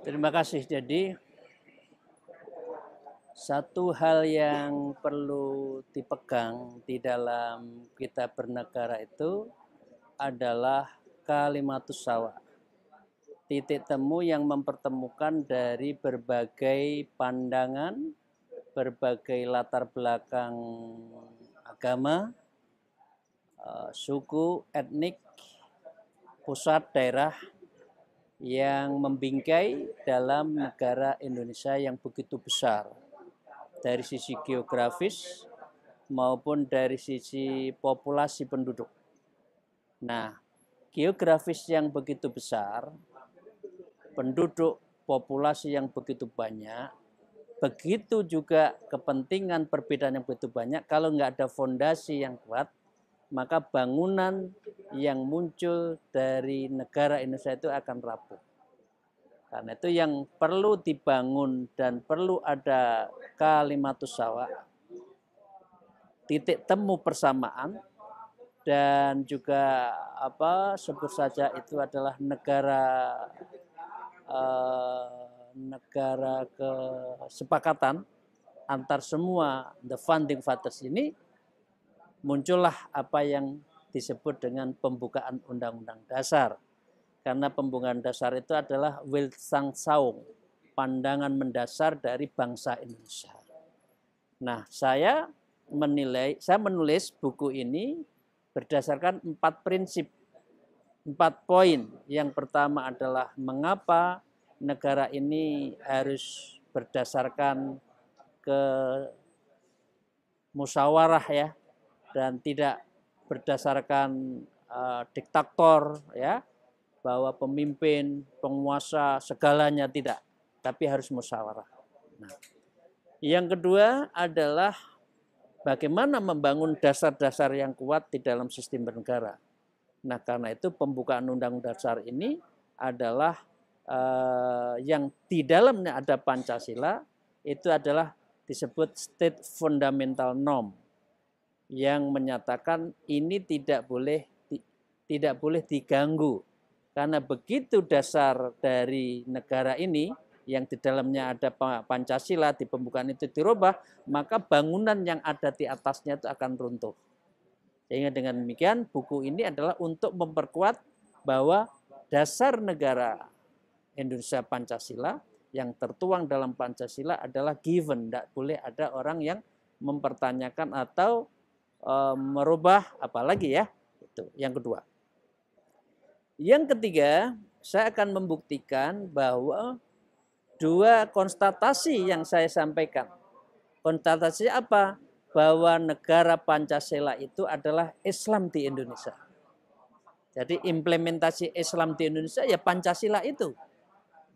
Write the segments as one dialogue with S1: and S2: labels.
S1: Terima kasih. Jadi satu hal yang perlu dipegang di dalam kita bernegara itu adalah kalimatus sawa. Titik temu yang mempertemukan dari berbagai pandangan, berbagai latar belakang agama, suku, etnik, pusat, daerah yang membingkai dalam negara Indonesia yang begitu besar. Dari sisi geografis maupun dari sisi populasi penduduk. Nah, geografis yang begitu besar, penduduk populasi yang begitu banyak, begitu juga kepentingan perbedaan yang begitu banyak, kalau nggak ada fondasi yang kuat, maka bangunan yang muncul dari negara Indonesia itu akan rapuh. Karena itu yang perlu dibangun dan perlu ada kalimatus sawa, titik temu persamaan, dan juga sebut saja itu adalah negara kesepakatan antar semua the founding fathers ini, muncullah apa yang disebut dengan pembukaan Undang-Undang Dasar. Karena pembukaan dasar itu adalah Wiltshangsaung, pandangan mendasar dari bangsa Indonesia. Nah, saya menulis buku ini berdasarkan 4 prinsip, 4 poin. Yang pertama adalah mengapa negara ini harus berdasarkan ke musyawarah ya, dan tidak berdasarkan diktator ya, bahwa pemimpin, penguasa segalanya tidak, tapi harus musyawarah. Nah, yang kedua adalah bagaimana membangun dasar-dasar yang kuat di dalam sistem bernegara. Nah, karena itu pembukaan Undang-Undang Dasar ini adalah yang di dalamnya ada Pancasila, itu adalah disebut State Fundamental Norm, yang menyatakan ini tidak boleh diganggu. Karena begitu dasar dari negara ini, yang di dalamnya ada Pancasila, di pembukaan itu dirubah, maka bangunan yang ada di atasnya itu akan runtuh. Sehingga dengan demikian, buku ini adalah untuk memperkuat bahwa dasar negara Indonesia Pancasila, yang tertuang dalam Pancasila adalah given. Tidak boleh ada orang yang mempertanyakan atau merubah, apalagi ya. Itu yang kedua. Yang ketiga, saya akan membuktikan bahwa 2 konstatasi yang saya sampaikan. Konstatasi apa? Bahwa negara Pancasila itu adalah Islam di Indonesia. Jadi implementasi Islam di Indonesia ya Pancasila itu.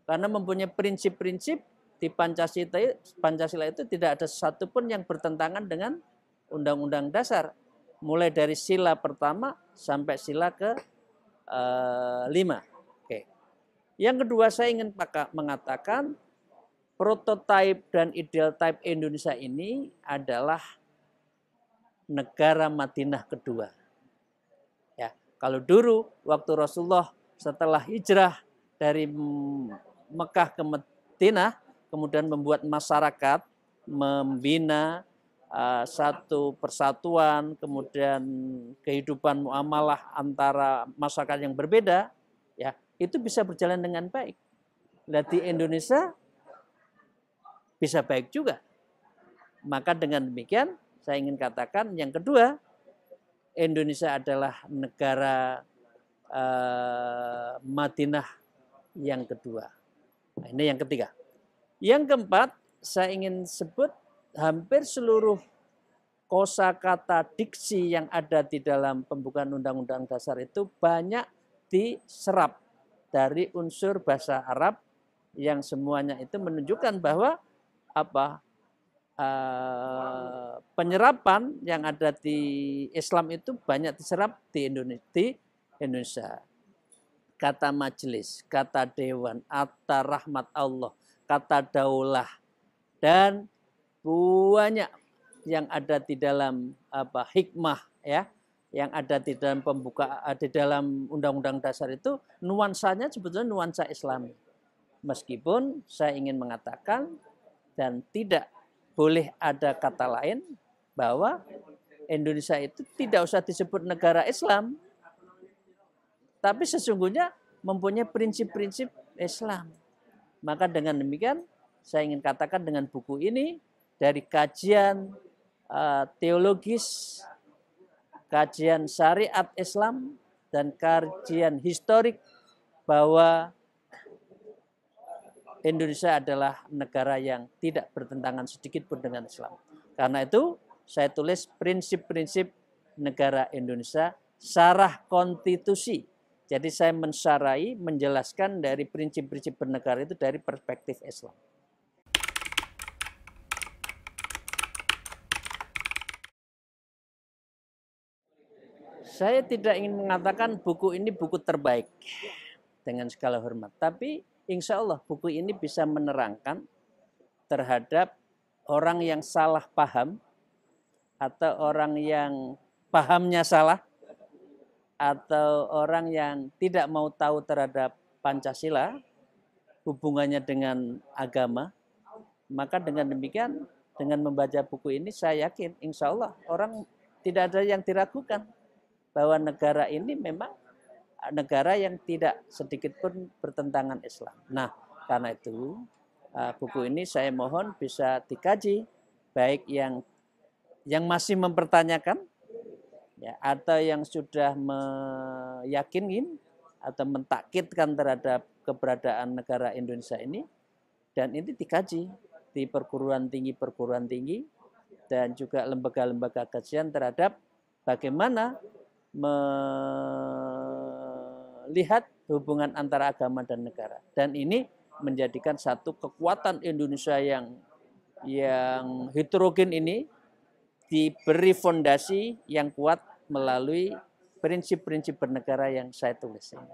S1: Karena mempunyai prinsip-prinsip di Pancasila itu tidak ada satupun yang bertentangan dengan Undang-Undang Dasar. Mulai dari sila pertama sampai sila ke 5. Oke. Yang kedua, saya ingin mengatakan prototipe dan ideal type Indonesia ini adalah negara Madinah kedua. Ya, kalau dulu waktu Rasulullah setelah hijrah dari Mekah ke Madinah, kemudian membuat masyarakat, membina satu persatuan, kemudian kehidupan muamalah antara masyarakat yang berbeda, ya itu bisa berjalan dengan baik. Nah, di Indonesia bisa baik juga. Maka dengan demikian saya ingin katakan yang kedua, Indonesia adalah negara Madinah yang kedua. Nah, ini yang ketiga. Yang keempat, saya ingin sebut hampir seluruh kosakata diksi yang ada di dalam pembukaan Undang-Undang Dasar itu banyak diserap dari unsur bahasa Arab, yang semuanya itu menunjukkan bahwa penyerapan yang ada di Islam itu banyak diserap di Indonesia. Kata majelis, kata dewan, kata rahmat Allah, kata daulah, dan banyak yang ada di dalam hikmah ya, yang ada di dalam di dalam Undang-Undang Dasar itu nuansanya sebetulnya nuansa Islami. Meskipun saya ingin mengatakan dan tidak boleh ada kata lain bahwa Indonesia itu tidak usah disebut negara Islam, tapi sesungguhnya mempunyai prinsip-prinsip Islam. Maka dengan demikian saya ingin katakan dengan buku ini dari kajian teologis, kajian syariat Islam, dan kajian historik bahwa Indonesia adalah negara yang tidak bertentangan sedikit pun dengan Islam. Karena itu saya tulis prinsip-prinsip negara Indonesia, syarah konstitusi. Jadi saya mensyarahi, menjelaskan dari prinsip-prinsip bernegara itu dari perspektif Islam. Saya tidak ingin mengatakan buku ini buku terbaik dengan segala hormat. Tapi insya Allah buku ini bisa menerangkan terhadap orang yang salah paham atau orang yang pahamnya salah atau orang yang tidak mau tahu terhadap Pancasila hubungannya dengan agama. Maka dengan demikian dengan membaca buku ini saya yakin insya Allah orang tidak ada yang diragukan bahwa negara ini memang negara yang tidak sedikit pun bertentangan Islam. Nah, karena itu buku ini saya mohon bisa dikaji, baik yang masih mempertanyakan, ya, atau yang sudah meyakinin atau mentakkidkan terhadap keberadaan negara Indonesia ini, dan ini dikaji di perguruan tinggi dan juga lembaga-lembaga kajian terhadap bagaimana melihat hubungan antara agama dan negara. Dan ini menjadikan satu kekuatan Indonesia yang heterogen ini diberi fondasi yang kuat melalui prinsip-prinsip bernegara yang saya tulis ini.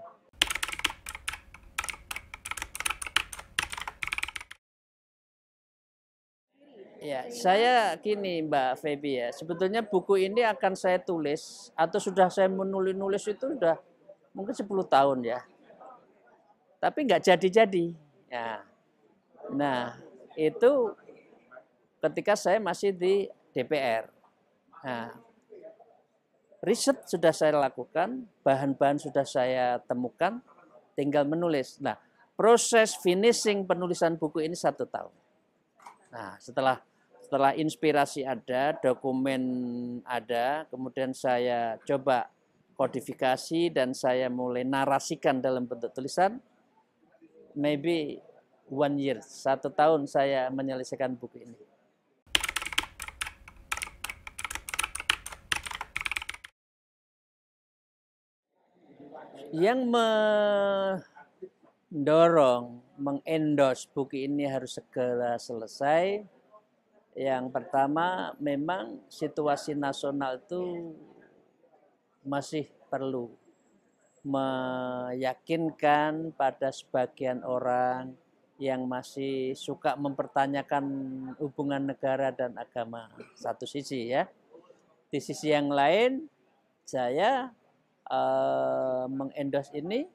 S1: Ya, saya gini Mbak Feby ya, sebetulnya buku ini akan saya tulis atau sudah saya menulis itu sudah mungkin 10 tahun ya. Tapi nggak jadi-jadi. Ya. Nah, itu ketika saya masih di DPR. Nah, riset sudah saya lakukan, bahan-bahan sudah saya temukan, tinggal menulis. Nah, proses finishing penulisan buku ini 1 tahun. Nah, setelah inspirasi ada, dokumen ada, kemudian saya coba kodifikasi dan saya mulai narasikan dalam bentuk tulisan, maybe 1 year, 1 tahun saya menyelesaikan buku ini. Yang mendorong, mengendorse buku ini harus segera selesai. Yang pertama, memang situasi nasional itu masih perlu meyakinkan pada sebagian orang yang masih suka mempertanyakan hubungan negara dan agama. Satu sisi ya. Di sisi yang lain, saya mengendorse ini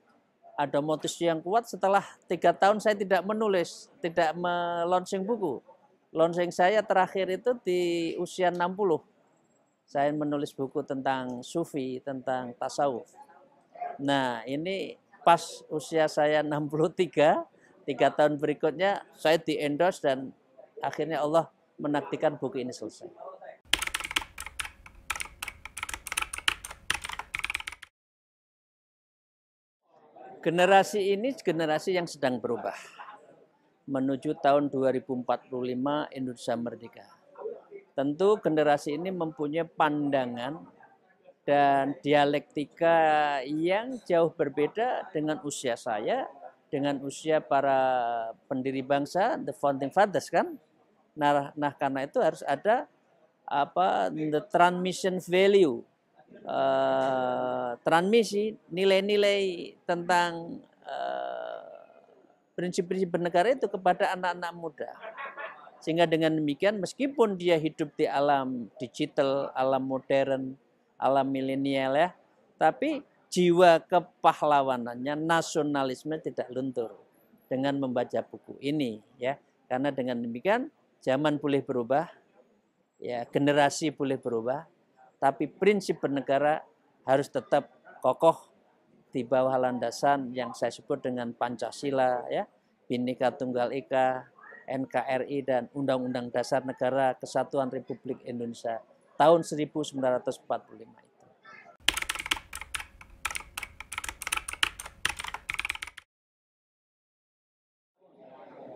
S1: ada motivasi yang kuat setelah 3 tahun saya tidak menulis, tidak melaunching buku. Launching saya terakhir itu di usia 60. Saya menulis buku tentang sufi, tentang tasawuf. Nah, ini pas usia saya 63, 3 tahun berikutnya saya di-endorse dan akhirnya Allah menakdirkan buku ini selesai. Generasi ini generasi yang sedang berubah. Menuju tahun 2045 Indonesia merdeka. Tentu generasi ini mempunyai pandangan dan dialektika yang jauh berbeda dengan usia saya, dengan usia para pendiri bangsa, the founding fathers kan. Nah karena itu harus ada the transmission value, transmisi nilai-nilai tentang prinsip-prinsip bernegara itu kepada anak-anak muda. Sehingga dengan demikian meskipun dia hidup di alam digital, alam modern, alam milenial ya, tapi jiwa kepahlawanannya, nasionalisme tidak luntur. dengan membaca buku ini ya. Karena dengan demikian zaman boleh berubah, ya generasi boleh berubah, tapi prinsip bernegara harus tetap kokoh di bawah landasan yang saya sebut dengan Pancasila ya, Bhinneka Tunggal Ika, NKRI dan Undang-Undang Dasar Negara Kesatuan Republik Indonesia tahun 1945 itu.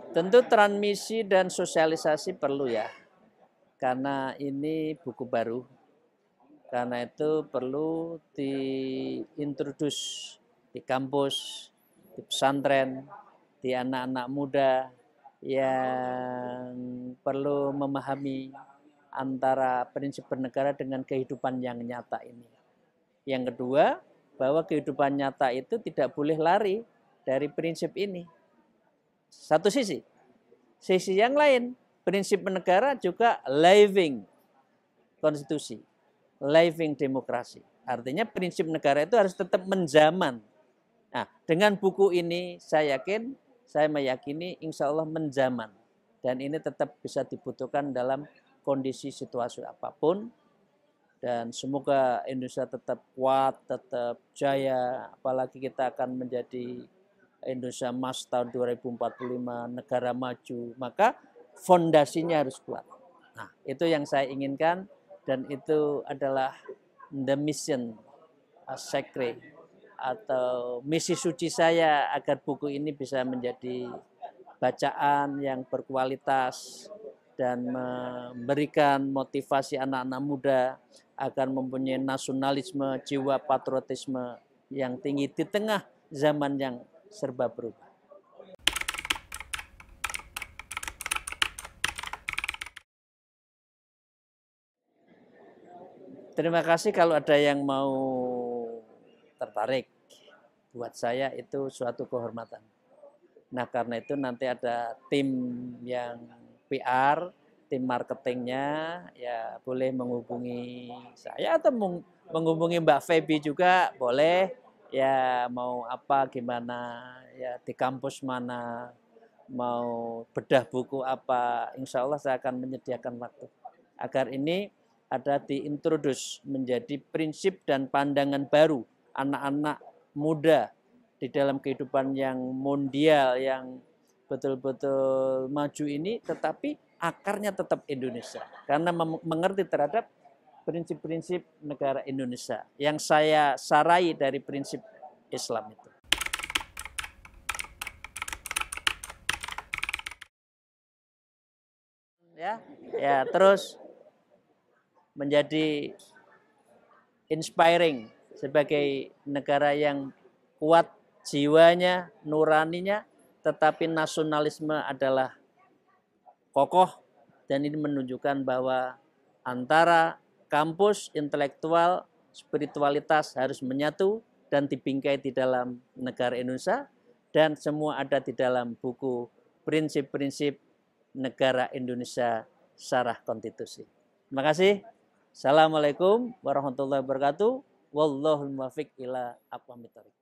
S1: Tentu transmisi dan sosialisasi perlu ya, karena ini buku baru. Karena itu perlu diintroduce di kampus, di pesantren, di anak-anak muda yang perlu memahami antara prinsip bernegara dengan kehidupan yang nyata ini. Yang kedua, bahwa kehidupan nyata itu tidak boleh lari dari prinsip ini. Satu sisi. Sisi yang lain, prinsip bernegara juga living konstitusi, living demokrasi. Artinya prinsip negara itu harus tetap menjaman. Nah, dengan buku ini saya meyakini insya Allah menjaman. Dan ini tetap bisa dibutuhkan dalam kondisi situasi apapun. Dan semoga Indonesia tetap kuat, tetap jaya. Apalagi kita akan menjadi Indonesia Emas tahun 2045, negara maju, maka fondasinya harus kuat. Nah, itu yang saya inginkan dan itu adalah the mission sacred atau misi suci saya agar buku ini bisa menjadi bacaan yang berkualitas dan memberikan motivasi anak-anak muda agar mempunyai nasionalisme, jiwa patriotisme yang tinggi di tengah zaman yang serba berubah. Terima kasih kalau ada yang mau tertarik. Buat saya itu suatu kehormatan. Nah karena itu nanti ada tim yang PR, tim marketingnya, ya boleh menghubungi saya atau menghubungi Mbak Feby juga boleh. Ya mau apa gimana, ya di kampus mana, mau bedah buku apa, insya Allah saya akan menyediakan waktu. Agar ini ada diintroduce menjadi prinsip dan pandangan baru anak-anak muda di dalam kehidupan yang mondial, yang betul-betul maju ini, tetapi akarnya tetap Indonesia. Karena mengerti terhadap prinsip-prinsip negara Indonesia yang saya sarai dari prinsip Islam itu. Ya, terus menjadi inspiring sebagai negara yang kuat jiwanya, nuraninya, tetapi nasionalisme adalah kokoh dan ini menunjukkan bahwa antara kampus, intelektual, spiritualitas harus menyatu dan dibingkai di dalam negara Indonesia dan semua ada di dalam buku prinsip-prinsip negara Indonesia Syarah Konstitusi. Terima kasih. Assalamualaikum warahmatullahi wabarakatuh. Wallahul muwaffiq ila aqwamit thoriq.